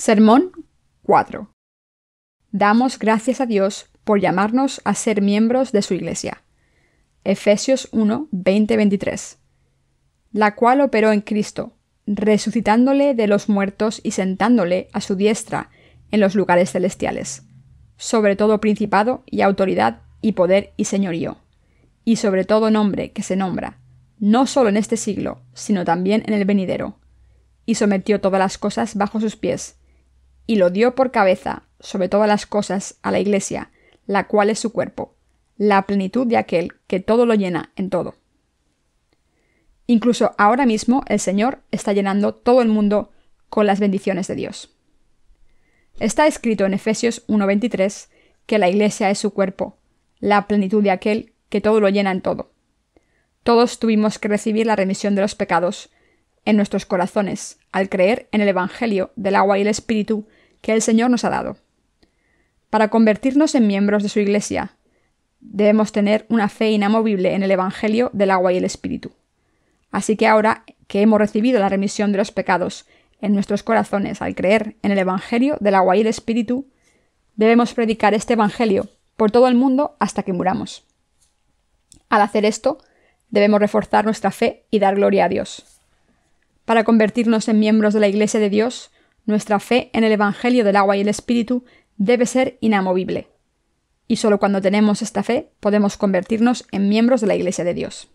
Sermón 4. Damos gracias a Dios por llamarnos a ser miembros de su Iglesia. Efesios 1, 20-23. La cual operó en Cristo, resucitándole de los muertos y sentándole a su diestra en los lugares celestiales, sobre todo principado y autoridad y poder y señorío, y sobre todo nombre que se nombra, no solo en este siglo, sino también en el venidero, y sometió todas las cosas bajo sus pies, y lo dio por cabeza sobre todas las cosas a la Iglesia, la cual es su cuerpo, la plenitud de aquel que todo lo llena en todo. Incluso ahora mismo el Señor está llenando todo el mundo con las bendiciones de Dios. Está escrito en Efesios 1:23 que la Iglesia es su cuerpo, la plenitud de aquel que todo lo llena en todo. Todos tuvimos que recibir la remisión de los pecados en nuestros corazones al creer en el Evangelio del agua y el Espíritu que el Señor nos ha dado. Para convertirnos en miembros de su Iglesia, debemos tener una fe inamovible en el Evangelio del agua y el Espíritu. Así que ahora que hemos recibido la remisión de los pecados en nuestros corazones al creer en el Evangelio del agua y el Espíritu, debemos predicar este Evangelio por todo el mundo hasta que muramos. Al hacer esto, debemos reforzar nuestra fe y dar gloria a Dios. Para convertirnos en miembros de la Iglesia de Dios, nuestra fe en el Evangelio del agua y el Espíritu debe ser inamovible. Y solo cuando tenemos esta fe podemos convertirnos en miembros de la Iglesia de Dios.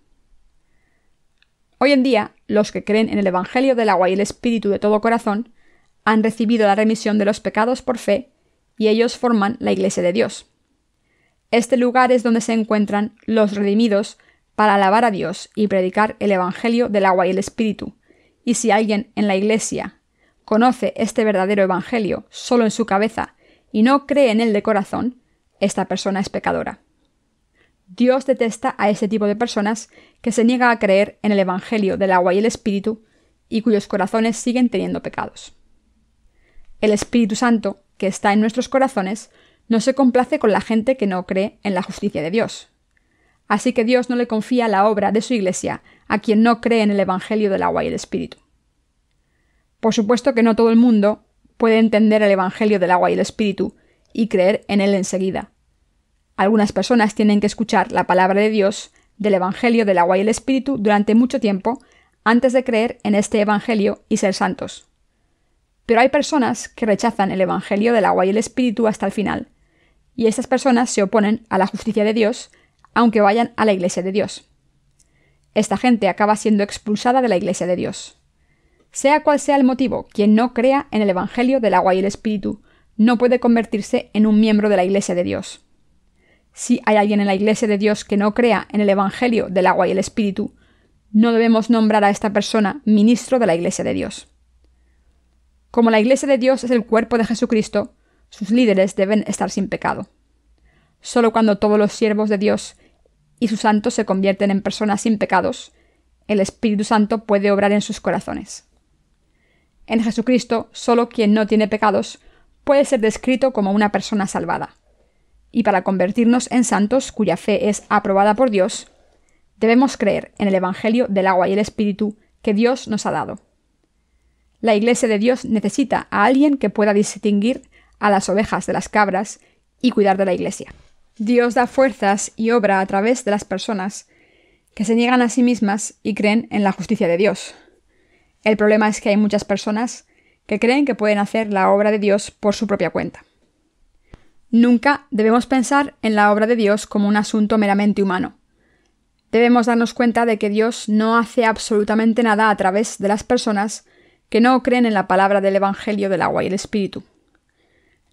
Hoy en día, los que creen en el Evangelio del agua y el Espíritu de todo corazón han recibido la remisión de los pecados por fe y ellos forman la Iglesia de Dios. Este lugar es donde se encuentran los redimidos para alabar a Dios y predicar el Evangelio del agua y el Espíritu. Y si alguien en la Iglesia conoce este verdadero Evangelio solo en su cabeza y no cree en él de corazón, esta persona es pecadora. Dios detesta a ese tipo de personas que se niega a creer en el Evangelio del agua y el Espíritu y cuyos corazones siguen teniendo pecados. El Espíritu Santo, que está en nuestros corazones, no se complace con la gente que no cree en la justicia de Dios. Así que Dios no le confía la obra de su Iglesia a quien no cree en el Evangelio del agua y el Espíritu. Por supuesto que no todo el mundo puede entender el Evangelio del agua y el Espíritu y creer en él enseguida. Algunas personas tienen que escuchar la palabra de Dios del Evangelio del agua y el Espíritu durante mucho tiempo antes de creer en este Evangelio y ser santos. Pero hay personas que rechazan el Evangelio del agua y el Espíritu hasta el final, y estas personas se oponen a la justicia de Dios aunque vayan a la Iglesia de Dios. Esta gente acaba siendo expulsada de la Iglesia de Dios. Sea cual sea el motivo, quien no crea en el Evangelio del agua y el Espíritu no puede convertirse en un miembro de la Iglesia de Dios. Si hay alguien en la Iglesia de Dios que no crea en el Evangelio del agua y el Espíritu, no debemos nombrar a esta persona ministro de la Iglesia de Dios. Como la Iglesia de Dios es el cuerpo de Jesucristo, sus líderes deben estar sin pecado. Solo cuando todos los siervos de Dios y sus santos se convierten en personas sin pecados, el Espíritu Santo puede obrar en sus corazones. En Jesucristo, solo quien no tiene pecados puede ser descrito como una persona salvada. Y para convertirnos en santos cuya fe es aprobada por Dios, debemos creer en el Evangelio del agua y el Espíritu que Dios nos ha dado. La Iglesia de Dios necesita a alguien que pueda distinguir a las ovejas de las cabras y cuidar de la Iglesia. Dios da fuerzas y obra a través de las personas que se niegan a sí mismas y creen en la justicia de Dios. El problema es que hay muchas personas que creen que pueden hacer la obra de Dios por su propia cuenta. Nunca debemos pensar en la obra de Dios como un asunto meramente humano. Debemos darnos cuenta de que Dios no hace absolutamente nada a través de las personas que no creen en la palabra del Evangelio del agua y el Espíritu.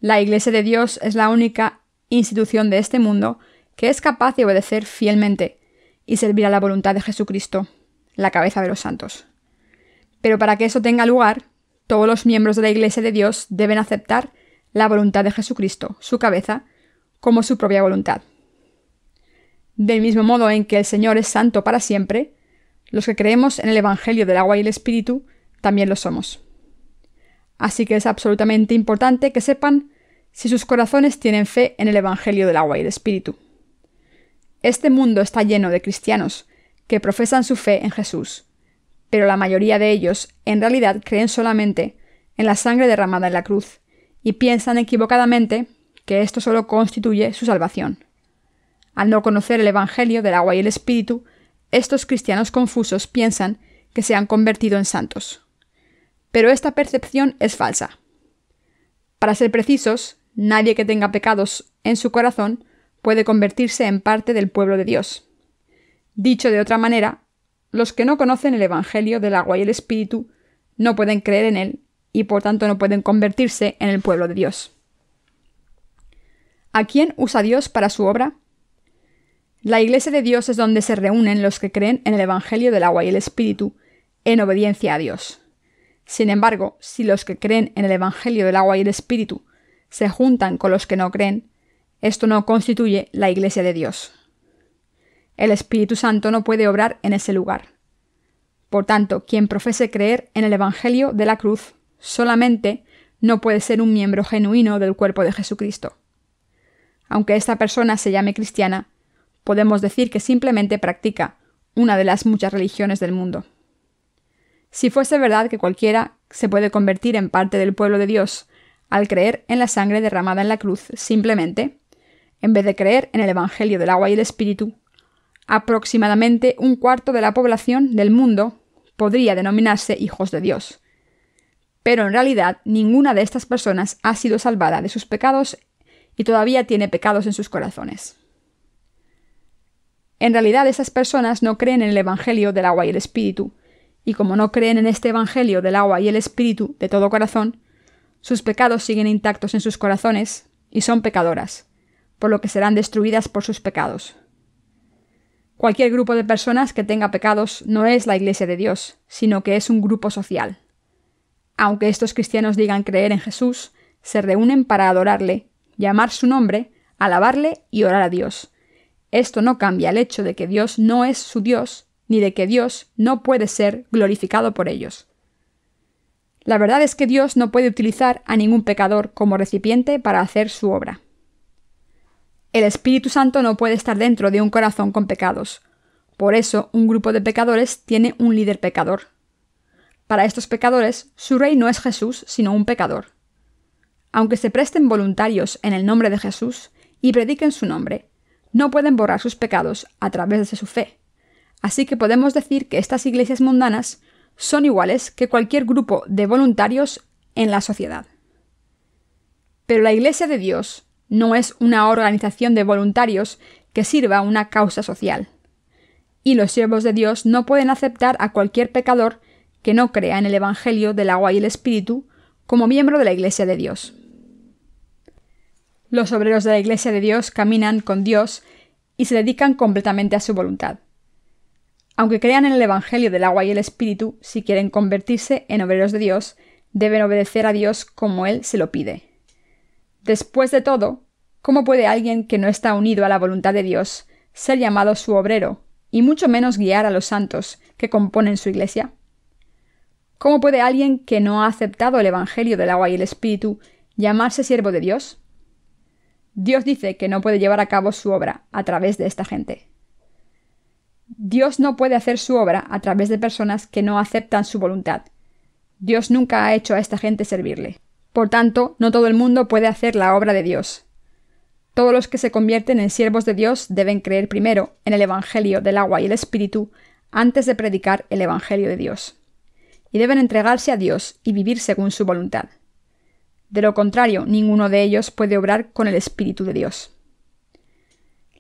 La Iglesia de Dios es la única institución de este mundo que es capaz de obedecer fielmente y servir a la voluntad de Jesucristo, la cabeza de los santos. Pero para que eso tenga lugar, todos los miembros de la Iglesia de Dios deben aceptar la voluntad de Jesucristo, su cabeza, como su propia voluntad. Del mismo modo en que el Señor es santo para siempre, los que creemos en el Evangelio del agua y el Espíritu también lo somos. Así que es absolutamente importante que sepan si sus corazones tienen fe en el Evangelio del agua y el Espíritu. Este mundo está lleno de cristianos que profesan su fe en Jesús, pero la mayoría de ellos en realidad creen solamente en la sangre derramada en la cruz, y piensan equivocadamente que esto solo constituye su salvación. Al no conocer el Evangelio del agua y el Espíritu, estos cristianos confusos piensan que se han convertido en santos. Pero esta percepción es falsa. Para ser precisos, nadie que tenga pecados en su corazón puede convertirse en parte del pueblo de Dios. Dicho de otra manera, los que no conocen el Evangelio del agua y el Espíritu no pueden creer en él y por tanto no pueden convertirse en el pueblo de Dios. ¿A quién usa Dios para su obra? La Iglesia de Dios es donde se reúnen los que creen en el Evangelio del agua y el Espíritu, en obediencia a Dios. Sin embargo, si los que creen en el Evangelio del agua y el Espíritu se juntan con los que no creen, esto no constituye la Iglesia de Dios. El Espíritu Santo no puede obrar en ese lugar. Por tanto, quien profese creer en el Evangelio de la cruz solamente no puede ser un miembro genuino del cuerpo de Jesucristo. Aunque esta persona se llame cristiana, podemos decir que simplemente practica una de las muchas religiones del mundo. Si fuese verdad que cualquiera se puede convertir en parte del pueblo de Dios al creer en la sangre derramada en la cruz simplemente, en vez de creer en el Evangelio del agua y el Espíritu, aproximadamente un cuarto de la población del mundo podría denominarse hijos de Dios. Pero en realidad ninguna de estas personas ha sido salvada de sus pecados y todavía tiene pecados en sus corazones. En realidad esas personas no creen en el Evangelio del agua y el Espíritu, y como no creen en este Evangelio del agua y el Espíritu de todo corazón, sus pecados siguen intactos en sus corazones y son pecadoras, por lo que serán destruidas por sus pecados. Cualquier grupo de personas que tenga pecados no es la Iglesia de Dios, sino que es un grupo social. Aunque estos cristianos digan creer en Jesús, se reúnen para adorarle, llamar su nombre, alabarle y orar a Dios. Esto no cambia el hecho de que Dios no es su Dios, ni de que Dios no puede ser glorificado por ellos. La verdad es que Dios no puede utilizar a ningún pecador como recipiente para hacer su obra. El Espíritu Santo no puede estar dentro de un corazón con pecados. Por eso, un grupo de pecadores tiene un líder pecador. Para estos pecadores, su rey no es Jesús, sino un pecador. Aunque se presten voluntarios en el nombre de Jesús y prediquen su nombre, no pueden borrar sus pecados a través de su fe. Así que podemos decir que estas iglesias mundanas son iguales que cualquier grupo de voluntarios en la sociedad. Pero la Iglesia de Dios no es una organización de voluntarios que sirva a una causa social. Y los siervos de Dios no pueden aceptar a cualquier pecador que no crea en el Evangelio del agua y el Espíritu como miembro de la Iglesia de Dios. Los obreros de la Iglesia de Dios caminan con Dios y se dedican completamente a su voluntad. Aunque crean en el Evangelio del agua y el Espíritu, si quieren convertirse en obreros de Dios, deben obedecer a Dios como Él se lo pide. Después de todo, ¿cómo puede alguien que no está unido a la voluntad de Dios ser llamado su obrero, y mucho menos guiar a los santos que componen su Iglesia? ¿Cómo puede alguien que no ha aceptado el Evangelio del agua y el Espíritu llamarse siervo de Dios? Dios dice que no puede llevar a cabo su obra a través de esta gente. Dios no puede hacer su obra a través de personas que no aceptan su voluntad. Dios nunca ha hecho a esta gente servirle. Por tanto, no todo el mundo puede hacer la obra de Dios. Todos los que se convierten en siervos de Dios deben creer primero en el Evangelio del agua y el Espíritu antes de predicar el Evangelio de Dios. Y deben entregarse a Dios y vivir según su voluntad. De lo contrario, ninguno de ellos puede obrar con el Espíritu de Dios.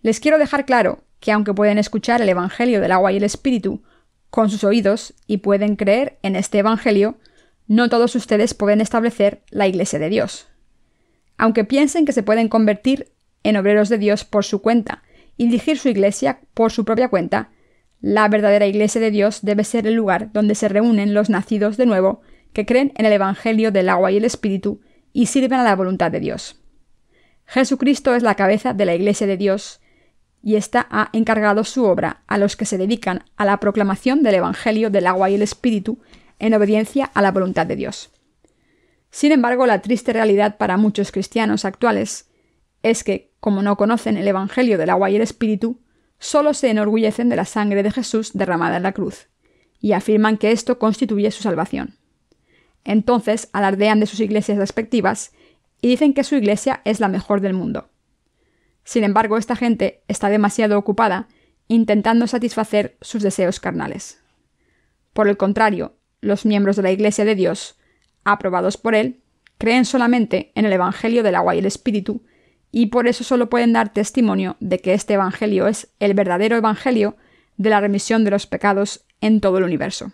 Les quiero dejar claro que aunque pueden escuchar el Evangelio del agua y el Espíritu con sus oídos y pueden creer en este Evangelio, no todos ustedes pueden establecer la Iglesia de Dios. Aunque piensen que se pueden convertir en obreros de Dios por su cuenta y dirigir su Iglesia por su propia cuenta, la verdadera Iglesia de Dios debe ser el lugar donde se reúnen los nacidos de nuevo que creen en el Evangelio del agua y el Espíritu y sirven a la voluntad de Dios. Jesucristo es la cabeza de la Iglesia de Dios y ésta ha encargado su obra a los que se dedican a la proclamación del Evangelio del agua y el Espíritu en obediencia a la voluntad de Dios. Sin embargo, la triste realidad para muchos cristianos actuales es que, como no conocen el Evangelio del agua y el Espíritu, solo se enorgullecen de la sangre de Jesús derramada en la cruz, y afirman que esto constituye su salvación. Entonces alardean de sus iglesias respectivas y dicen que su iglesia es la mejor del mundo. Sin embargo, esta gente está demasiado ocupada intentando satisfacer sus deseos carnales. Por el contrario, los miembros de la Iglesia de Dios, aprobados por Él, creen solamente en el Evangelio del agua y el Espíritu, y por eso solo pueden dar testimonio de que este Evangelio es el verdadero Evangelio de la remisión de los pecados en todo el universo.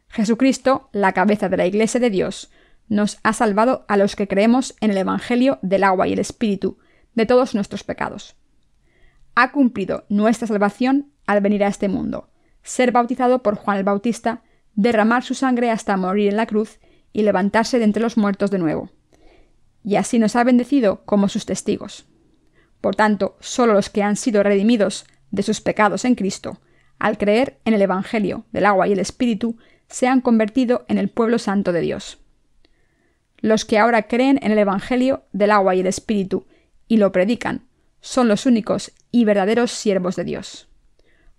Jesucristo, la cabeza de la Iglesia de Dios, nos ha salvado a los que creemos en el Evangelio del agua y el Espíritu de todos nuestros pecados. Ha cumplido nuestra salvación al venir a este mundo, ser bautizado por Juan el Bautista, derramar su sangre hasta morir en la cruz y levantarse de entre los muertos de nuevo. Y así nos ha bendecido como sus testigos. Por tanto, solo los que han sido redimidos de sus pecados en Cristo, al creer en el Evangelio del agua y el Espíritu, se han convertido en el pueblo santo de Dios. Los que ahora creen en el Evangelio del agua y el Espíritu y lo predican, son los únicos y verdaderos siervos de Dios.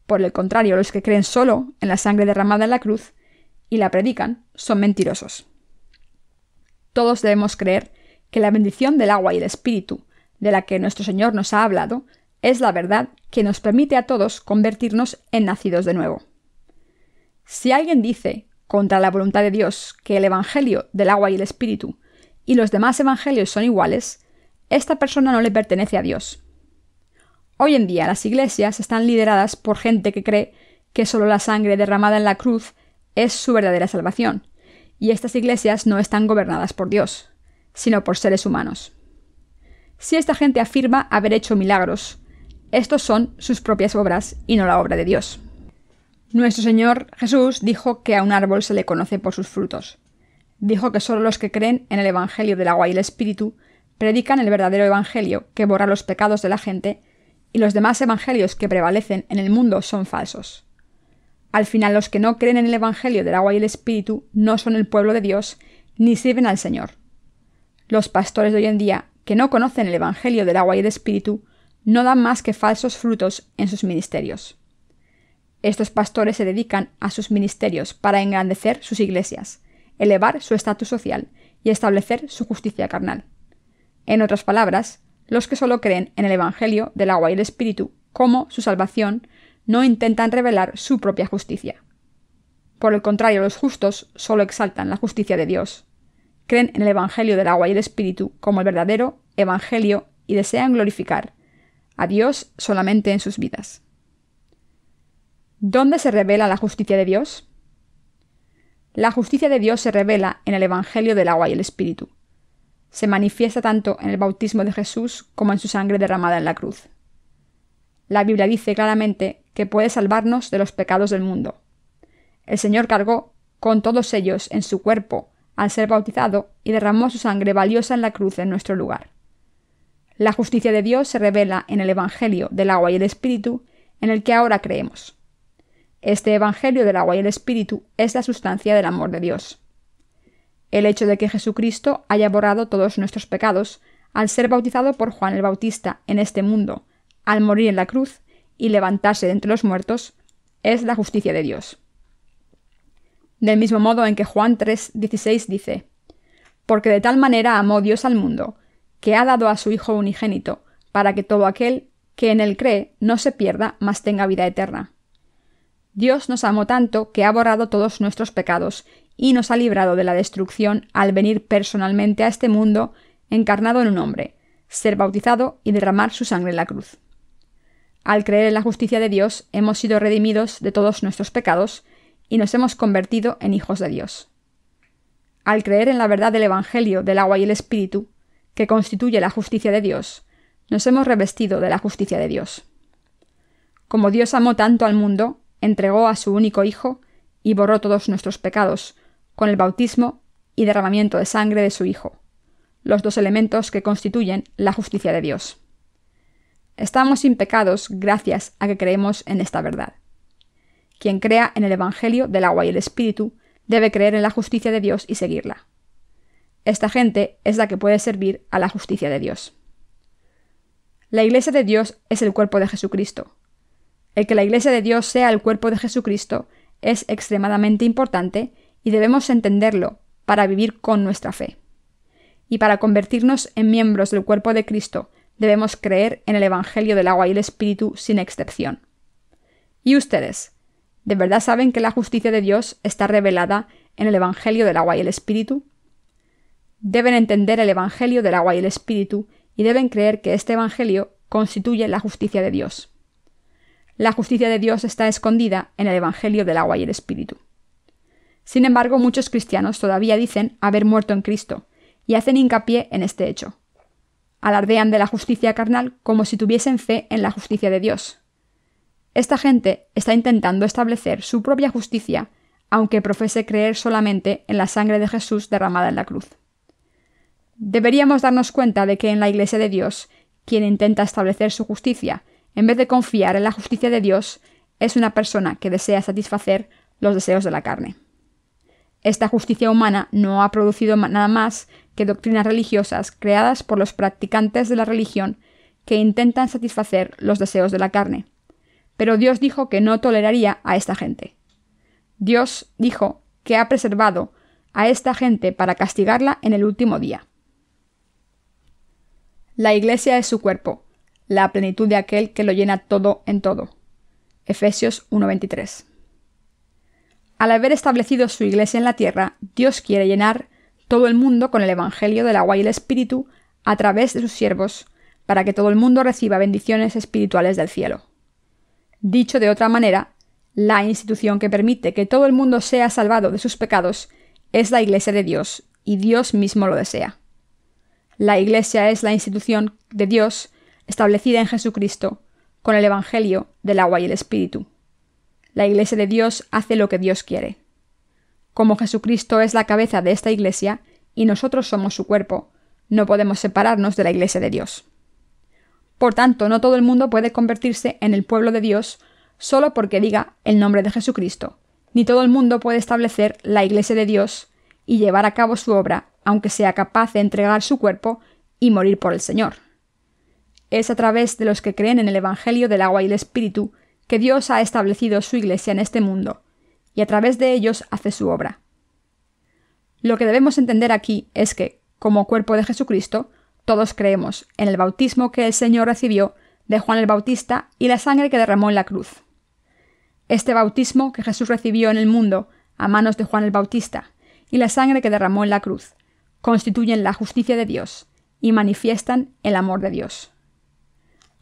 Por el contrario, los que creen solo en la sangre derramada en la cruz y la predican son mentirosos. Todos debemos creer que la bendición del agua y el Espíritu, de la que nuestro Señor nos ha hablado, es la verdad que nos permite a todos convertirnos en nacidos de nuevo. Si alguien dice, contra la voluntad de Dios, que el Evangelio del agua y el Espíritu y los demás evangelios son iguales, esta persona no le pertenece a Dios. Hoy en día las iglesias están lideradas por gente que cree que solo la sangre derramada en la cruz es su verdadera salvación, y estas iglesias no están gobernadas por Dios, sino por seres humanos. Si esta gente afirma haber hecho milagros, estos son sus propias obras y no la obra de Dios. Nuestro Señor Jesús dijo que a un árbol se le conoce por sus frutos. Dijo que solo los que creen en el Evangelio del agua y el Espíritu predican el verdadero Evangelio que borra los pecados de la gente, y los demás evangelios que prevalecen en el mundo son falsos. Al final, los que no creen en el Evangelio del agua y el Espíritu no son el pueblo de Dios ni sirven al Señor. Los pastores de hoy en día, que no conocen el Evangelio del agua y el Espíritu, no dan más que falsos frutos en sus ministerios. Estos pastores se dedican a sus ministerios para engrandecer sus iglesias, elevar su estatus social y establecer su justicia carnal. En otras palabras, los que solo creen en el Evangelio del agua y el Espíritu como su salvación no intentan revelar su propia justicia. Por el contrario, los justos solo exaltan la justicia de Dios. Creen en el Evangelio del agua y el Espíritu como el verdadero Evangelio y desean glorificar a Dios solamente en sus vidas. ¿Dónde se revela la justicia de Dios? La justicia de Dios se revela en el Evangelio del agua y el Espíritu. Se manifiesta tanto en el bautismo de Jesús como en su sangre derramada en la cruz. La Biblia dice claramente que puede salvarnos de los pecados del mundo. El Señor cargó con todos ellos en su cuerpo al ser bautizado y derramó su sangre valiosa en la cruz en nuestro lugar. La justicia de Dios se revela en el Evangelio del agua y el Espíritu en el que ahora creemos. Este Evangelio del agua y el Espíritu es la sustancia del amor de Dios. El hecho de que Jesucristo haya borrado todos nuestros pecados al ser bautizado por Juan el Bautista en este mundo, al morir en la cruz y levantarse de entre los muertos, es la justicia de Dios. Del mismo modo en que Juan 3:16 dice: «Porque de tal manera amó Dios al mundo, que ha dado a su Hijo unigénito, para que todo aquel que en él cree no se pierda, mas tenga vida eterna». Dios nos amó tanto que ha borrado todos nuestros pecados y nos ha librado de la destrucción al venir personalmente a este mundo encarnado en un hombre, ser bautizado y derramar su sangre en la cruz. Al creer en la justicia de Dios, hemos sido redimidos de todos nuestros pecados y nos hemos convertido en hijos de Dios. Al creer en la verdad del Evangelio del agua y el Espíritu, que constituye la justicia de Dios, nos hemos revestido de la justicia de Dios. Como Dios amó tanto al mundo, entregó a su único Hijo y borró todos nuestros pecados, con el bautismo y derramamiento de sangre de su Hijo, los dos elementos que constituyen la justicia de Dios. Estamos sin pecados gracias a que creemos en esta verdad. Quien crea en el Evangelio del agua y el Espíritu debe creer en la justicia de Dios y seguirla. Esta gente es la que puede servir a la justicia de Dios. La Iglesia de Dios es el cuerpo de Jesucristo. El que la Iglesia de Dios sea el cuerpo de Jesucristo es extremadamente importante y debemos entenderlo para vivir con nuestra fe. Y para convertirnos en miembros del cuerpo de Cristo, debemos creer en el Evangelio del agua y el Espíritu sin excepción. ¿Y ustedes? ¿De verdad saben que la justicia de Dios está revelada en el Evangelio del agua y el Espíritu? Deben entender el Evangelio del agua y el Espíritu y deben creer que este Evangelio constituye la justicia de Dios. La justicia de Dios está escondida en el Evangelio del agua y el Espíritu. Sin embargo, muchos cristianos todavía dicen haber muerto en Cristo y hacen hincapié en este hecho. Alardean de la justicia carnal como si tuviesen fe en la justicia de Dios. Esta gente está intentando establecer su propia justicia, aunque profese creer solamente en la sangre de Jesús derramada en la cruz. Deberíamos darnos cuenta de que en la Iglesia de Dios, quien intenta establecer su justicia, en vez de confiar en la justicia de Dios, es una persona que desea satisfacer los deseos de la carne. Esta justicia humana no ha producido nada más que doctrinas religiosas creadas por los practicantes de la religión que intentan satisfacer los deseos de la carne. Pero Dios dijo que no toleraría a esta gente. Dios dijo que ha preservado a esta gente para castigarla en el último día. La Iglesia es su cuerpo, la plenitud de aquel que lo llena todo en todo. Efesios 1:23. Al haber establecido su Iglesia en la tierra, Dios quiere llenar todo el mundo con el Evangelio del agua y el Espíritu a través de sus siervos, para que todo el mundo reciba bendiciones espirituales del cielo. Dicho de otra manera, la institución que permite que todo el mundo sea salvado de sus pecados es la Iglesia de Dios, y Dios mismo lo desea. La Iglesia es la institución de Dios establecida en Jesucristo, con el Evangelio del agua y el Espíritu. La Iglesia de Dios hace lo que Dios quiere. Como Jesucristo es la cabeza de esta Iglesia y nosotros somos su cuerpo, no podemos separarnos de la Iglesia de Dios. Por tanto, no todo el mundo puede convertirse en el pueblo de Dios solo porque diga el nombre de Jesucristo, ni todo el mundo puede establecer la Iglesia de Dios y llevar a cabo su obra, aunque sea capaz de entregar su cuerpo y morir por el Señor. Es a través de los que creen en el Evangelio del agua y el Espíritu que Dios ha establecido su Iglesia en este mundo, y a través de ellos hace su obra. Lo que debemos entender aquí es que, como cuerpo de Jesucristo, todos creemos en el bautismo que el Señor recibió de Juan el Bautista y la sangre que derramó en la cruz. Este bautismo que Jesús recibió en el mundo a manos de Juan el Bautista y la sangre que derramó en la cruz constituyen la justicia de Dios y manifiestan el amor de Dios.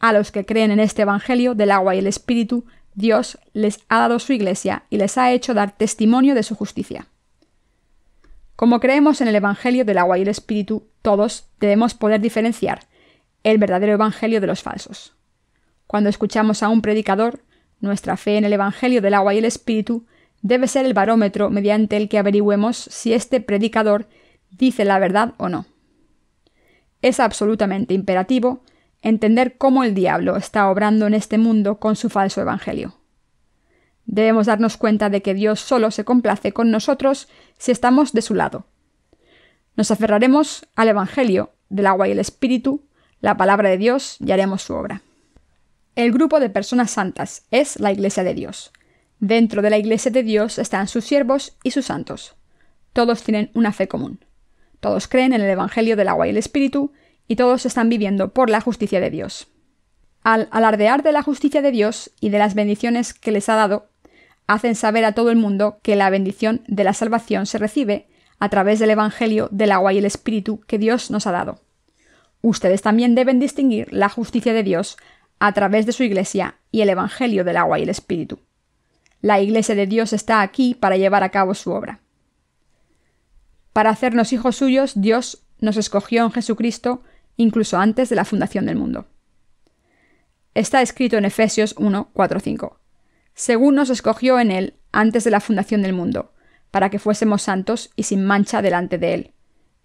A los que creen en este Evangelio del agua y el Espíritu, Dios les ha dado su Iglesia y les ha hecho dar testimonio de su justicia. Como creemos en el Evangelio del agua y el Espíritu, todos debemos poder diferenciar el verdadero Evangelio de los falsos. Cuando escuchamos a un predicador, nuestra fe en el Evangelio del agua y el Espíritu debe ser el barómetro mediante el que averigüemos si este predicador dice la verdad o no. Es absolutamente imperativo entender cómo el diablo está obrando en este mundo con su falso evangelio. Debemos darnos cuenta de que Dios solo se complace con nosotros si estamos de su lado. Nos aferraremos al Evangelio del agua y el Espíritu, la palabra de Dios, y haremos su obra. El grupo de personas santas es la Iglesia de Dios. Dentro de la Iglesia de Dios están sus siervos y sus santos. Todos tienen una fe común. Todos creen en el Evangelio del agua y el Espíritu, y todos están viviendo por la justicia de Dios. Al alardear de la justicia de Dios y de las bendiciones que les ha dado, hacen saber a todo el mundo que la bendición de la salvación se recibe a través del Evangelio del agua y el Espíritu que Dios nos ha dado. Ustedes también deben distinguir la justicia de Dios a través de su Iglesia y el Evangelio del agua y el Espíritu. La Iglesia de Dios está aquí para llevar a cabo su obra. Para hacernos hijos suyos, Dios nos escogió en Jesucristo incluso antes de la fundación del mundo. Está escrito en Efesios 1, 4, 5. Según nos escogió en Él antes de la fundación del mundo, para que fuésemos santos y sin mancha delante de Él,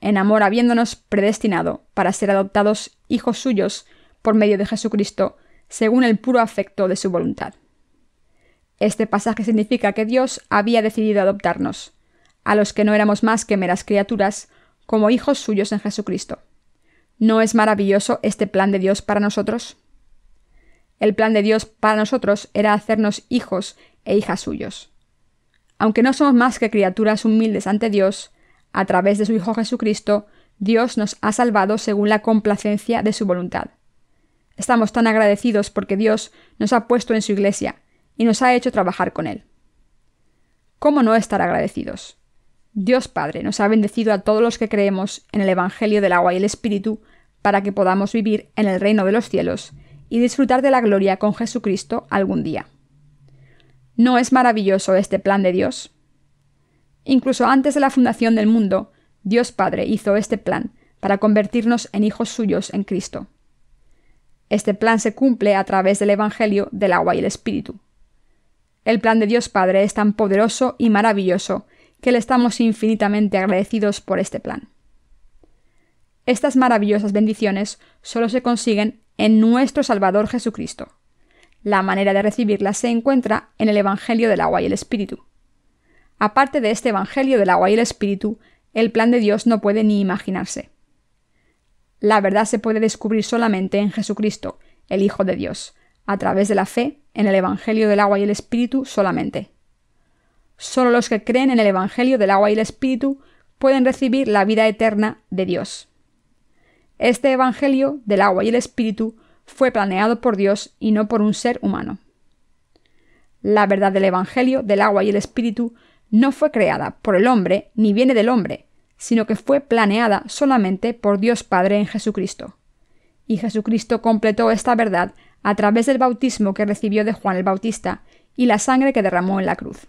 en amor habiéndonos predestinado para ser adoptados hijos suyos por medio de Jesucristo, según el puro afecto de su voluntad. Este pasaje significa que Dios había decidido adoptarnos, a los que no éramos más que meras criaturas, como hijos suyos en Jesucristo. ¿No es maravilloso este plan de Dios para nosotros? El plan de Dios para nosotros era hacernos hijos e hijas suyos. Aunque no somos más que criaturas humildes ante Dios, a través de su Hijo Jesucristo, Dios nos ha salvado según la complacencia de su voluntad. Estamos tan agradecidos porque Dios nos ha puesto en su Iglesia y nos ha hecho trabajar con Él. ¿Cómo no estar agradecidos? Dios Padre nos ha bendecido a todos los que creemos en el Evangelio del agua y el Espíritu para que podamos vivir en el reino de los cielos y disfrutar de la gloria con Jesucristo algún día. ¿No es maravilloso este plan de Dios? Incluso antes de la fundación del mundo, Dios Padre hizo este plan para convertirnos en hijos suyos en Cristo. Este plan se cumple a través del Evangelio del agua y el Espíritu. El plan de Dios Padre es tan poderoso y maravilloso que le estamos infinitamente agradecidos por este plan. Estas maravillosas bendiciones solo se consiguen en nuestro Salvador Jesucristo. La manera de recibirlas se encuentra en el Evangelio del agua y el Espíritu. Aparte de este Evangelio del agua y el Espíritu, el plan de Dios no puede ni imaginarse. La verdad se puede descubrir solamente en Jesucristo, el Hijo de Dios, a través de la fe en el Evangelio del agua y el Espíritu solamente. Solo los que creen en el Evangelio del agua y el Espíritu pueden recibir la vida eterna de Dios. Este Evangelio del agua y el Espíritu fue planeado por Dios y no por un ser humano. La verdad del Evangelio del agua y el Espíritu no fue creada por el hombre ni viene del hombre, sino que fue planeada solamente por Dios Padre en Jesucristo. Y Jesucristo completó esta verdad a través del bautismo que recibió de Juan el Bautista y la sangre que derramó en la cruz.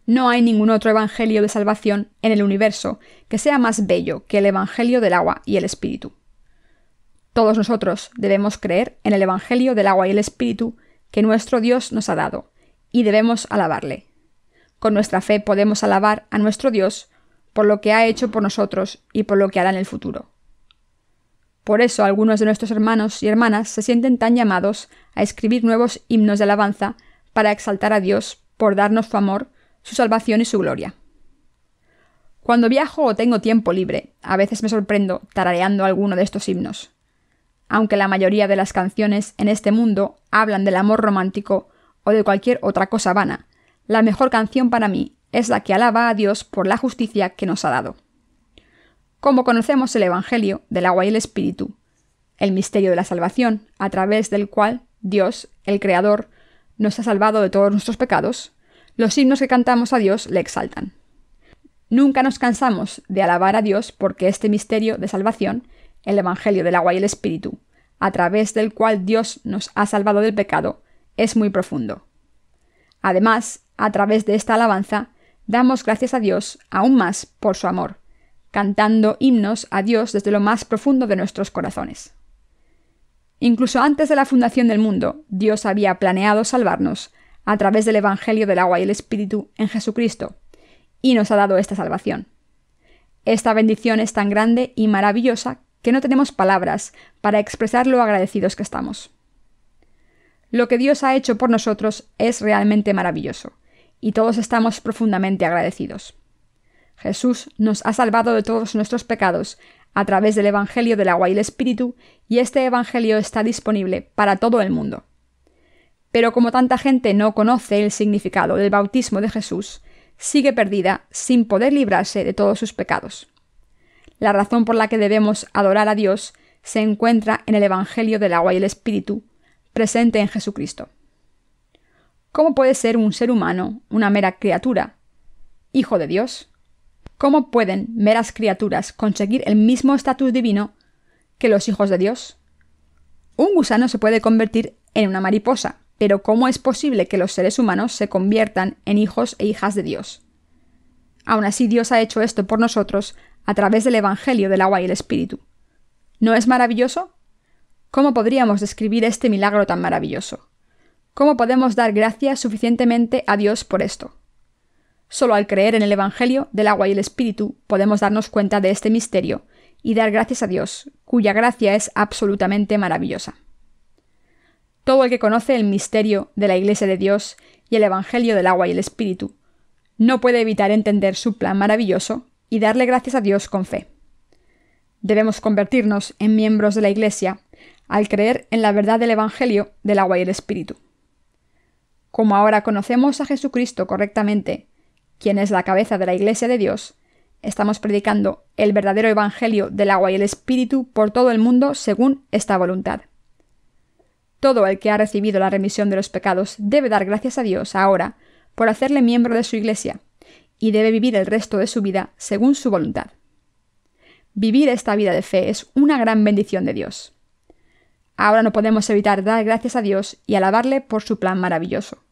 No hay ningún otro evangelio de salvación en el universo que sea más bello que el Evangelio del agua y el Espíritu. Todos nosotros debemos creer en el Evangelio del agua y el Espíritu que nuestro Dios nos ha dado, y debemos alabarle. Con nuestra fe podemos alabar a nuestro Dios por lo que ha hecho por nosotros y por lo que hará en el futuro. Por eso algunos de nuestros hermanos y hermanas se sienten tan llamados a escribir nuevos himnos de alabanza para exaltar a Dios por darnos su amor, su salvación y su gloria. Cuando viajo o tengo tiempo libre, a veces me sorprendo tarareando alguno de estos himnos. Aunque la mayoría de las canciones en este mundo hablan del amor romántico o de cualquier otra cosa vana, la mejor canción para mí es la que alaba a Dios por la justicia que nos ha dado. Como conocemos el Evangelio del agua y el Espíritu, el misterio de la salvación, a través del cual Dios, el Creador, nos ha salvado de todos nuestros pecados, los himnos que cantamos a Dios le exaltan. Nunca nos cansamos de alabar a Dios porque este misterio de salvación, el Evangelio del agua y el Espíritu, a través del cual Dios nos ha salvado del pecado, es muy profundo. Además, a través de esta alabanza, damos gracias a Dios aún más por su amor, cantando himnos a Dios desde lo más profundo de nuestros corazones. Incluso antes de la fundación del mundo, Dios había planeado salvarnos a través del Evangelio del agua y el Espíritu en Jesucristo, y nos ha dado esta salvación. Esta bendición es tan grande y maravillosa que no tenemos palabras para expresar lo agradecidos que estamos. Lo que Dios ha hecho por nosotros es realmente maravilloso, y todos estamos profundamente agradecidos. Jesús nos ha salvado de todos nuestros pecados a través del Evangelio del agua y el Espíritu, y este Evangelio está disponible para todo el mundo. Pero como tanta gente no conoce el significado del bautismo de Jesús, sigue perdida sin poder librarse de todos sus pecados. La razón por la que debemos adorar a Dios se encuentra en el Evangelio del agua y el Espíritu, presente en Jesucristo. ¿Cómo puede ser un ser humano, una mera criatura, hijo de Dios? ¿Cómo pueden meras criaturas conseguir el mismo estatus divino que los hijos de Dios? Un gusano se puede convertir en una mariposa, pero ¿cómo es posible que los seres humanos se conviertan en hijos e hijas de Dios? Aún así, Dios ha hecho esto por nosotros a través del Evangelio del agua y el Espíritu. ¿No es maravilloso? ¿Cómo podríamos describir este milagro tan maravilloso? ¿Cómo podemos dar gracias suficientemente a Dios por esto? Solo al creer en el Evangelio del agua y el Espíritu podemos darnos cuenta de este misterio y dar gracias a Dios, cuya gracia es absolutamente maravillosa. Todo el que conoce el misterio de la Iglesia de Dios y el Evangelio del agua y el Espíritu no puede evitar entender su plan maravilloso y darle gracias a Dios con fe. Debemos convertirnos en miembros de la Iglesia al creer en la verdad del Evangelio del agua y el Espíritu. Como ahora conocemos a Jesucristo correctamente, quien es la cabeza de la Iglesia de Dios, estamos predicando el verdadero Evangelio del agua y el Espíritu por todo el mundo según esta voluntad. Todo el que ha recibido la remisión de los pecados debe dar gracias a Dios ahora por hacerle miembro de su Iglesia, y debe vivir el resto de su vida según su voluntad. Vivir esta vida de fe es una gran bendición de Dios. Ahora no podemos evitar dar gracias a Dios y alabarle por su plan maravilloso.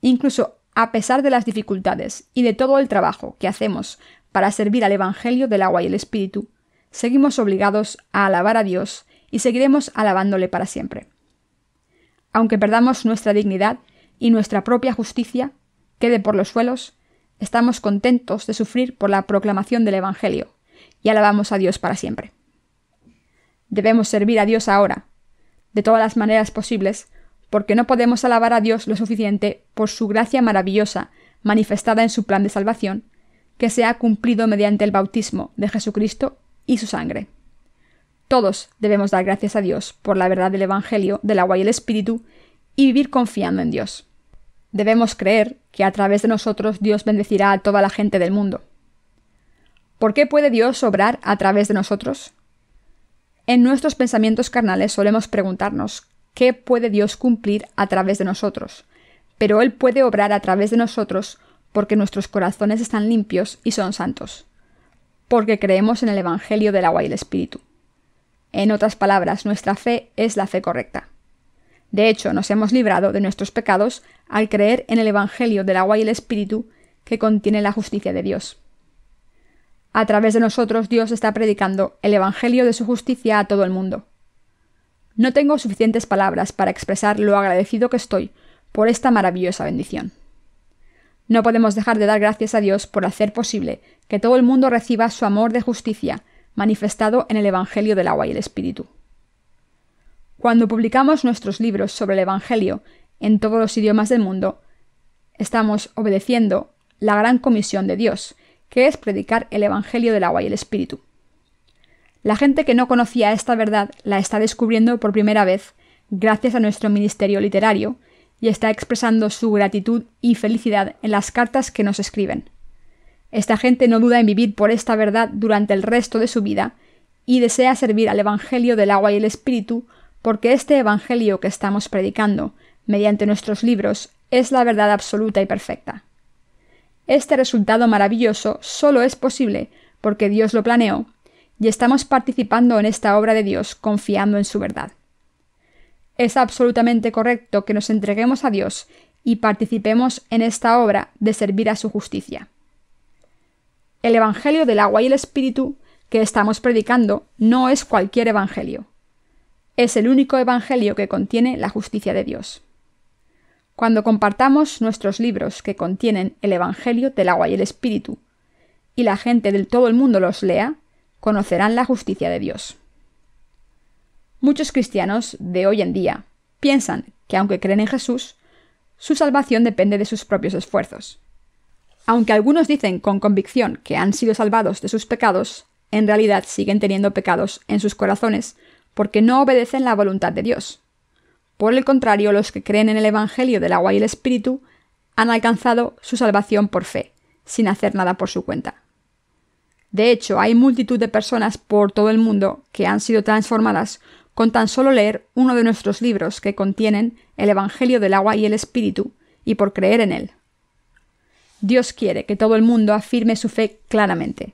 Incluso a pesar de las dificultades y de todo el trabajo que hacemos para servir al Evangelio del agua y el Espíritu, seguimos obligados a alabar a Dios y seguiremos alabándole para siempre. Aunque perdamos nuestra dignidad y nuestra propia justicia quede por los suelos, estamos contentos de sufrir por la proclamación del Evangelio y alabamos a Dios para siempre. Debemos servir a Dios ahora, de todas las maneras posibles, porque no podemos alabar a Dios lo suficiente por su gracia maravillosa manifestada en su plan de salvación, que se ha cumplido mediante el bautismo de Jesucristo y su sangre. Todos debemos dar gracias a Dios por la verdad del Evangelio del agua y el Espíritu y vivir confiando en Dios. Debemos creer que a través de nosotros Dios bendecirá a toda la gente del mundo. ¿Por qué puede Dios obrar a través de nosotros? En nuestros pensamientos carnales solemos preguntarnos qué puede Dios cumplir a través de nosotros, pero Él puede obrar a través de nosotros porque nuestros corazones están limpios y son santos, porque creemos en el Evangelio del agua y el Espíritu. En otras palabras, nuestra fe es la fe correcta. De hecho, nos hemos librado de nuestros pecados al creer en el Evangelio del agua y el Espíritu que contiene la justicia de Dios. A través de nosotros, Dios está predicando el Evangelio de su justicia a todo el mundo. No tengo suficientes palabras para expresar lo agradecido que estoy por esta maravillosa bendición. No podemos dejar de dar gracias a Dios por hacer posible que todo el mundo reciba su amor de justicia manifestado en el Evangelio del agua y el Espíritu. Cuando publicamos nuestros libros sobre el Evangelio en todos los idiomas del mundo, estamos obedeciendo la gran comisión de Dios, que es predicar el Evangelio del agua y el Espíritu. La gente que no conocía esta verdad la está descubriendo por primera vez gracias a nuestro ministerio literario y está expresando su gratitud y felicidad en las cartas que nos escriben. Esta gente no duda en vivir por esta verdad durante el resto de su vida y desea servir al Evangelio del agua y el Espíritu porque este Evangelio que estamos predicando mediante nuestros libros es la verdad absoluta y perfecta. Este resultado maravilloso solo es posible porque Dios lo planeó y estamos participando en esta obra de Dios confiando en su verdad. Es absolutamente correcto que nos entreguemos a Dios y participemos en esta obra de servir a su justicia. El Evangelio del agua y el Espíritu que estamos predicando no es cualquier evangelio. Es el único evangelio que contiene la justicia de Dios. Cuando compartamos nuestros libros que contienen el Evangelio del agua y el Espíritu, y la gente de todo el mundo los lea, conocerán la justicia de Dios. Muchos cristianos de hoy en día piensan que aunque creen en Jesús, su salvación depende de sus propios esfuerzos. Aunque algunos dicen con convicción que han sido salvados de sus pecados, en realidad siguen teniendo pecados en sus corazones porque no obedecen la voluntad de Dios. Por el contrario, los que creen en el Evangelio del agua y el Espíritu han alcanzado su salvación por fe, sin hacer nada por su cuenta. De hecho, hay multitud de personas por todo el mundo que han sido transformadas con tan solo leer uno de nuestros libros que contienen el Evangelio del agua y el Espíritu y por creer en él. Dios quiere que todo el mundo afirme su fe claramente.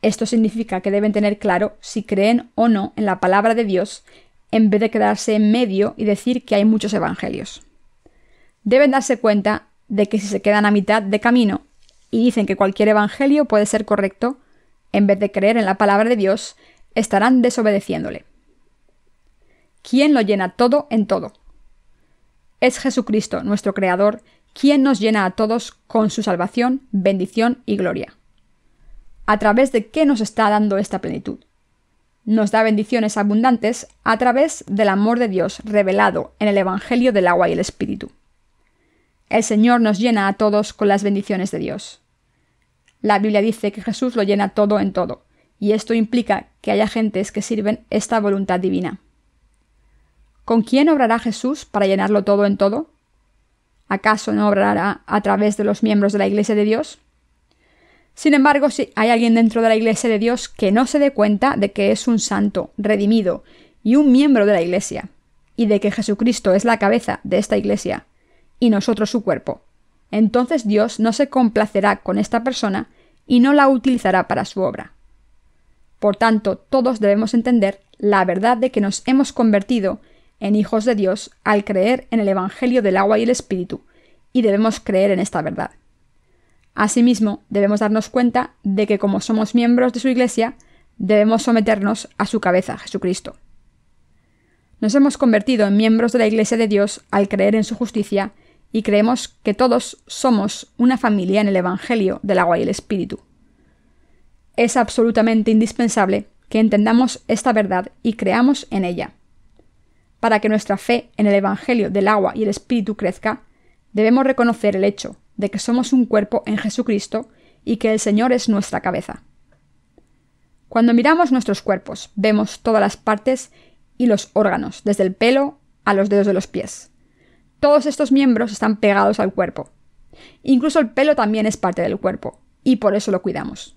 Esto significa que deben tener claro si creen o no en la palabra de Dios en vez de quedarse en medio y decir que hay muchos evangelios. Deben darse cuenta de que si se quedan a mitad de camino y dicen que cualquier evangelio puede ser correcto, en vez de creer en la palabra de Dios, estarán desobedeciéndole. ¿Quién lo llena todo en todo? Es Jesucristo, nuestro Creador, quien nos llena a todos con su salvación, bendición y gloria. ¿A través de qué nos está dando esta plenitud? Nos da bendiciones abundantes a través del amor de Dios revelado en el Evangelio del agua y el Espíritu. El Señor nos llena a todos con las bendiciones de Dios. La Biblia dice que Jesús lo llena todo en todo, y esto implica que haya gentes que sirven esta voluntad divina. ¿Con quién obrará Jesús para llenarlo todo en todo? ¿Acaso no obrará a través de los miembros de la Iglesia de Dios? Sin embargo, si hay alguien dentro de la Iglesia de Dios que no se dé cuenta de que es un santo, redimido y un miembro de la Iglesia, y de que Jesucristo es la cabeza de esta Iglesia, y nosotros su cuerpo, entonces Dios no se complacerá con esta persona y no la utilizará para su obra. Por tanto, todos debemos entender la verdad de que nos hemos convertido en hijos de Dios al creer en el Evangelio del agua y el Espíritu, y debemos creer en esta verdad. Asimismo, debemos darnos cuenta de que como somos miembros de su Iglesia, debemos someternos a su cabeza, Jesucristo. Nos hemos convertido en miembros de la Iglesia de Dios al creer en su justicia y creemos que todos somos una familia en el Evangelio del agua y el Espíritu. Es absolutamente indispensable que entendamos esta verdad y creamos en ella. Para que nuestra fe en el Evangelio del agua y el Espíritu crezca, debemos reconocer el hecho de que somos un cuerpo en Jesucristo y que el Señor es nuestra cabeza. Cuando miramos nuestros cuerpos, vemos todas las partes y los órganos, desde el pelo a los dedos de los pies. Todos estos miembros están pegados al cuerpo. Incluso el pelo también es parte del cuerpo, y por eso lo cuidamos.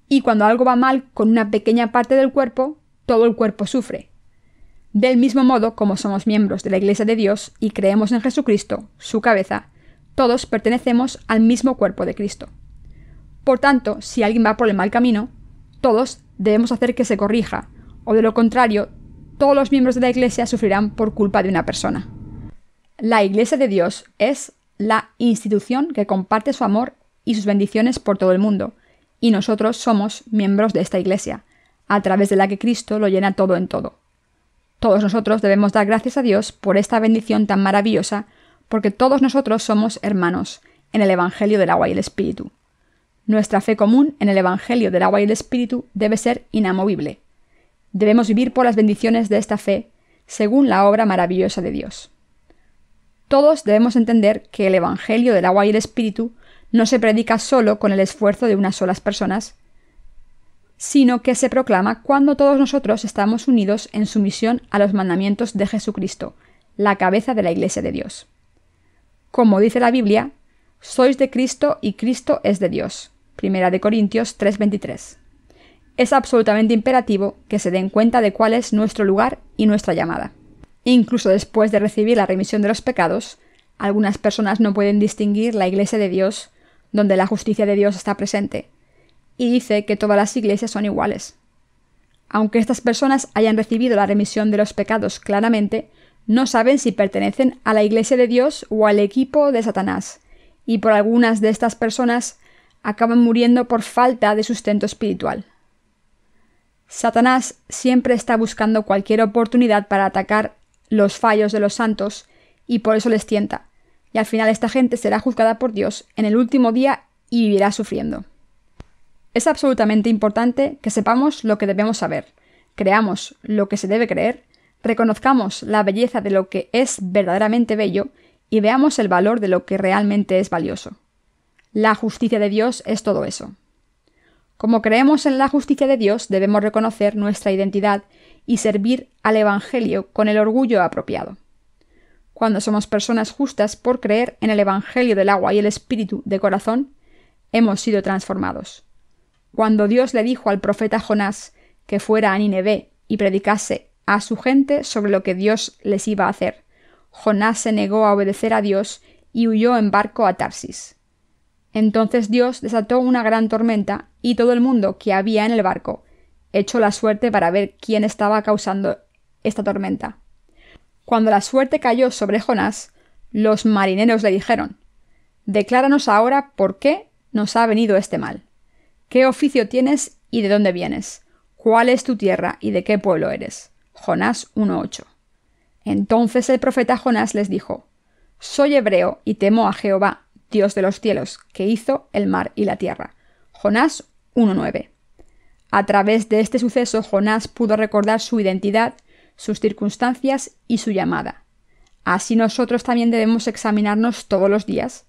Y cuando algo va mal con una pequeña parte del cuerpo, todo el cuerpo sufre. Del mismo modo, como somos miembros de la Iglesia de Dios y creemos en Jesucristo, su cabeza, todos pertenecemos al mismo cuerpo de Cristo. Por tanto, si alguien va por el mal camino, todos debemos hacer que se corrija, o de lo contrario, todos los miembros de la Iglesia sufrirán por culpa de una persona. La Iglesia de Dios es la institución que comparte su amor y sus bendiciones por todo el mundo, y nosotros somos miembros de esta Iglesia, a través de la que Cristo lo llena todo en todo. Todos nosotros debemos dar gracias a Dios por esta bendición tan maravillosa, porque todos nosotros somos hermanos en el Evangelio del agua y el Espíritu. Nuestra fe común en el Evangelio del agua y el Espíritu debe ser inamovible. Debemos vivir por las bendiciones de esta fe, según la obra maravillosa de Dios. Todos debemos entender que el Evangelio del agua y el Espíritu no se predica solo con el esfuerzo de unas solas personas, sino que se proclama cuando todos nosotros estamos unidos en sumisión a los mandamientos de Jesucristo, la cabeza de la Iglesia de Dios. Como dice la Biblia, sois de Cristo y Cristo es de Dios. 1 Corintios 3:23. Es absolutamente imperativo que se den cuenta de cuál es nuestro lugar y nuestra llamada. Incluso después de recibir la remisión de los pecados, algunas personas no pueden distinguir la Iglesia de Dios, donde la justicia de Dios está presente, y dice que todas las iglesias son iguales. Aunque estas personas hayan recibido la remisión de los pecados claramente, no saben si pertenecen a la Iglesia de Dios o al equipo de Satanás, y por algunas de estas personas acaban muriendo por falta de sustento espiritual. Satanás siempre está buscando cualquier oportunidad para atacar los fallos de los santos y por eso les tienta, y al final esta gente será juzgada por Dios en el último día y vivirá sufriendo. Es absolutamente importante que sepamos lo que debemos saber, creamos lo que se debe creer, reconozcamos la belleza de lo que es verdaderamente bello y veamos el valor de lo que realmente es valioso. La justicia de Dios es todo eso. Como creemos en la justicia de Dios, debemos reconocer nuestra identidad y servir al Evangelio con el orgullo apropiado. Cuando somos personas justas por creer en el Evangelio del agua y el Espíritu de corazón, hemos sido transformados. Cuando Dios le dijo al profeta Jonás que fuera a Nínive y predicase a su gente sobre lo que Dios les iba a hacer, Jonás se negó a obedecer a Dios y huyó en barco a Tarsis. Entonces Dios desató una gran tormenta y todo el mundo que había en el barco echó la suerte para ver quién estaba causando esta tormenta. Cuando la suerte cayó sobre Jonás, los marineros le dijeron: «Decláranos ahora por qué nos ha venido este mal. ¿Qué oficio tienes y de dónde vienes? ¿Cuál es tu tierra y de qué pueblo eres?» Jonás 1:8. Entonces el profeta Jonás les dijo: «Soy hebreo y temo a Jehová, Dios de los cielos, que hizo el mar y la tierra». Jonás 1:9. A través de este suceso, Jonás pudo recordar su identidad, sus circunstancias y su llamada. Así nosotros también debemos examinarnos todos los días,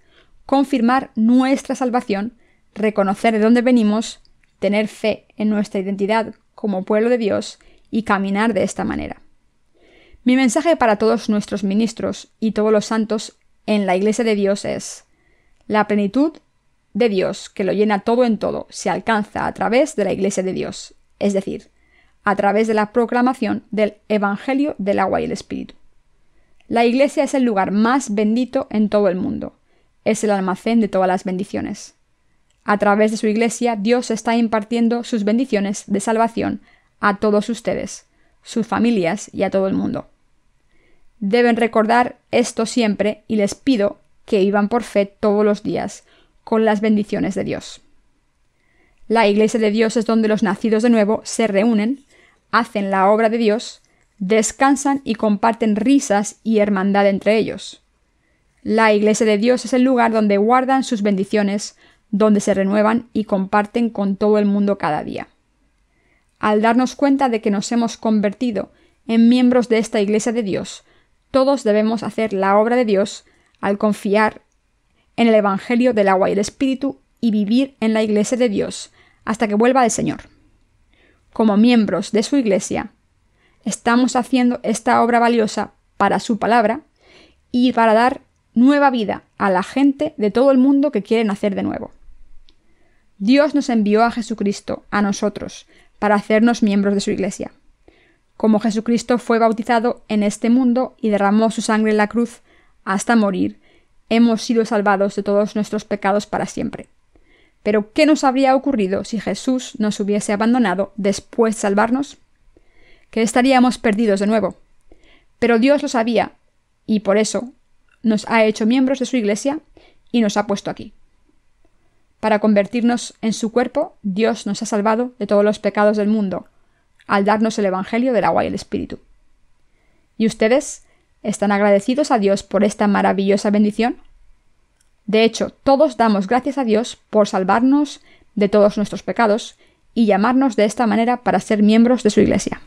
confirmar nuestra salvación, reconocer de dónde venimos, tener fe en nuestra identidad como pueblo de Dios y caminar de esta manera. Mi mensaje para todos nuestros ministros y todos los santos en la Iglesia de Dios es: la plenitud de Dios, que lo llena todo en todo, se alcanza a través de la Iglesia de Dios, es decir, a través de la proclamación del Evangelio del agua y el Espíritu. La Iglesia es el lugar más bendito en todo el mundo. Es el almacén de todas las bendiciones. A través de su Iglesia, Dios está impartiendo sus bendiciones de salvación a todos ustedes, sus familias y a todo el mundo. Deben recordar esto siempre y les pido que vivan por fe todos los días, con las bendiciones de Dios. La Iglesia de Dios es donde los nacidos de nuevo se reúnen, hacen la obra de Dios, descansan y comparten risas y hermandad entre ellos. La Iglesia de Dios es el lugar donde guardan sus bendiciones, donde se renuevan y comparten con todo el mundo cada día. Al darnos cuenta de que nos hemos convertido en miembros de esta Iglesia de Dios, todos debemos hacer la obra de Dios al confiar en el Evangelio del agua y el Espíritu y vivir en la Iglesia de Dios hasta que vuelva el Señor. Como miembros de su Iglesia, estamos haciendo esta obra valiosa para su palabra y para dar nueva vida a la gente de todo el mundo que quiere nacer de nuevo. Dios nos envió a Jesucristo, a nosotros, para hacernos miembros de su Iglesia. Como Jesucristo fue bautizado en este mundo y derramó su sangre en la cruz hasta morir, hemos sido salvados de todos nuestros pecados para siempre. Pero, ¿qué nos habría ocurrido si Jesús nos hubiese abandonado después de salvarnos? Que estaríamos perdidos de nuevo. Pero Dios lo sabía, y por eso nos ha hecho miembros de su Iglesia y nos ha puesto aquí. Para convertirnos en su cuerpo, Dios nos ha salvado de todos los pecados del mundo, al darnos el Evangelio del agua y el Espíritu. ¿Y ustedes están agradecidos a Dios por esta maravillosa bendición? De hecho, todos damos gracias a Dios por salvarnos de todos nuestros pecados y llamarnos de esta manera para ser miembros de su Iglesia.